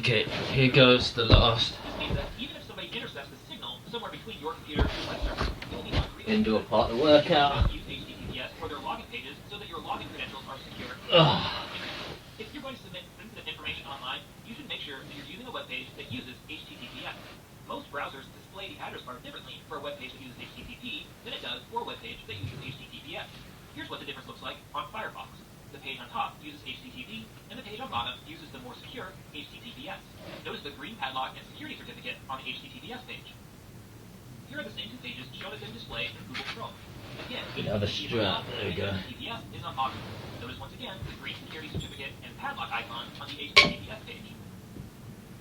Okay, here goes the last. Indoor part of the workout. If you're going to submit sensitive information online, you should make sure that you're using a web page that uses HTTPS. Most browsers display the address bar differently for a web page that uses HTTP than it does for a web page that uses HTTPS. Here's what the difference looks like on Firefox. The page on top uses HTTP, and the page on bottom uses the more secure HTTPS. Notice the green padlock and security certificate on the HTTPS page. Here are the same two pages shown as in display in Google Chrome. Again, another strap, there we go. HTTPS is unlockable. Notice once again the green security certificate and padlock icon on the HTTPS page.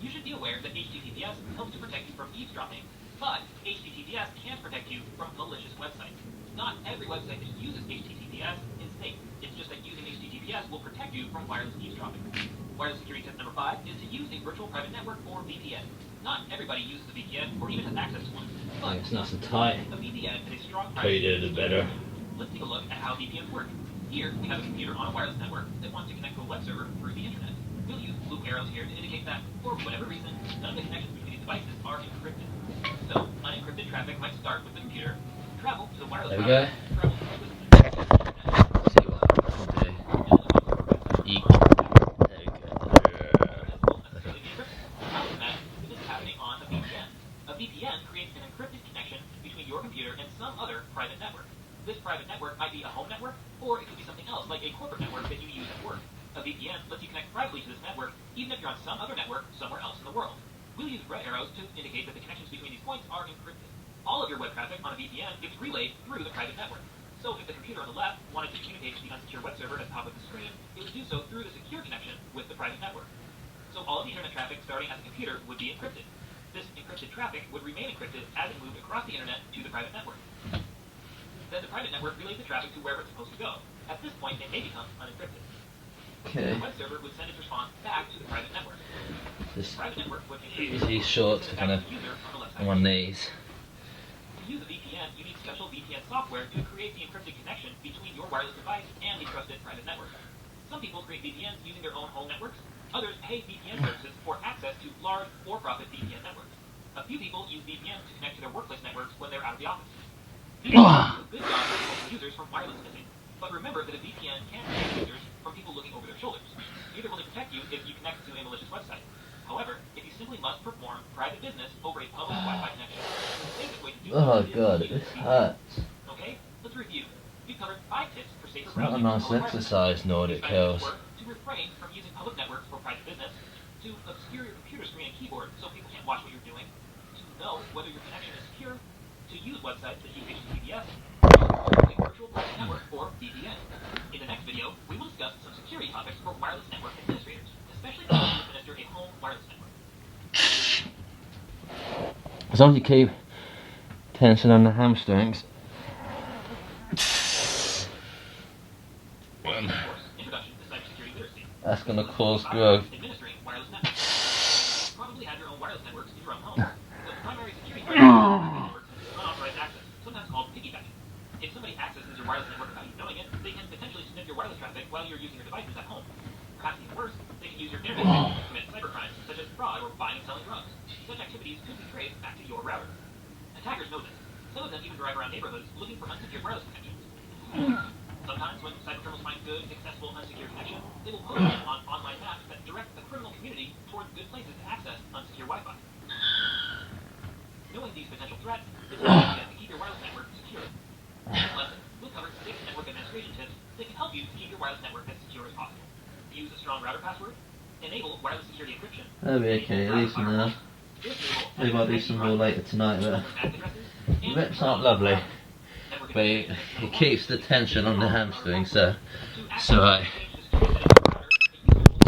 You should be aware that HTTPS helps to protect you from eavesdropping, but HTTPS can't protect you from malicious websites. Not every website that uses HTTPS is safe. It's just that using HTTPS will protect you from wireless eavesdropping. Wireless security tip number 5 is to use a virtual private network or VPN. Not everybody uses a VPN or even has access to one, but it's nice and tight. A VPN is a strong Created it better. Let's take a look at how VPNs work. Here, we have a computer on a wireless network that wants to connect to a web server through the internet. We'll use blue arrows here to indicate that, for whatever reason, none of the connections between these devices are encrypted. So, unencrypted traffic might start with the computer, travel to the wireless there we go. travel to the See what happens today. Eat. There we go. This is happening on a VPN. A VPN creates an encrypted connection between your computer and some other private network. This private network might be a home network, or it could be something else, like a corporate network that you use at work. A VPN lets you connect privately to this network, even if you're on some other network somewhere else in the world. We'll use red arrows to indicate that the connections between these points are encrypted. All of your web traffic on a VPN gets relayed through the private network. So if the computer on the left wanted to communicate to the unsecure web server at the top of the screen, it would do so through the secure connection with the private network. So all of the internet traffic starting at the computer would be encrypted. This encrypted traffic would remain encrypted as it moved across the internet to the private network. Then the private network relays the traffic to wherever it's supposed to go. At this point, it may become unencrypted. Okay. The web server would send its response back to the private network. This The private network would encrypt easy short to kind of on one knees. To use a VPN, you need special VPN software to create the encrypted connection between your wireless device and the trusted private network. Some people create VPNs using their own home networks. Others pay VPN services for access to large for-profit VPN networks. A few people use VPNs to connect to their workplace networks when they're out of the office. VPN do a good job of protecting users from wireless sniffing, but remember that a VPN can protect users from people looking over their shoulders. Neither will it protect you if you connect to a malicious website. However, if you simply must perform private business over a public Wi-Fi connection, the safest way to do Oh so god, is this hurts. Okay, let's review. We've covered 5 tips for safer It's not a browsing nice over wireless exercise, Nordic networks. Hills. To refrain from using public networks for private business, to obscure your computer screen and keyboard so people can't watch what you're doing, to know whether your connection is secure, to use websites that use HTTPS, or a virtual private network or VPN. In the next video, we will discuss some security topics for wireless network administrators, especially those who administer a home wireless network. As long as you keep tension on the hamstrings. Introduction to cybersecurity literacy. That's going to cause growth. Administering wireless networks. You probably have your own wireless networks in your own home. The primary security networks is unauthorized access, sometimes called piggybacking. If somebody accesses your wireless network without you knowing it, they can potentially sniff your wireless traffic while you're using your devices at home. Perhaps even worse, they can use your internet to commit cybercrimes such as fraud or buying and selling drugs. Such activities could be traced back to your router. Attackers know this. Some of them even drive around neighborhoods looking for unsecured wireless connections. Sometimes when cybercriminals find good, accessible, unsecured connection, they will post them on online maps that direct the criminal community towards good places to access unsecure Wi-Fi. Knowing these potential threats is a way to keep your wireless network secure. In this lesson, we'll cover 6 network administration tips that can help you keep your wireless network as secure as possible. Use a strong router password. Enable wireless security encryption. That'll be okay, at least enough. Maybe I'll do some more later tonight, but the rips aren't lovely. But it keeps the tension on the hamstring, so it's alright.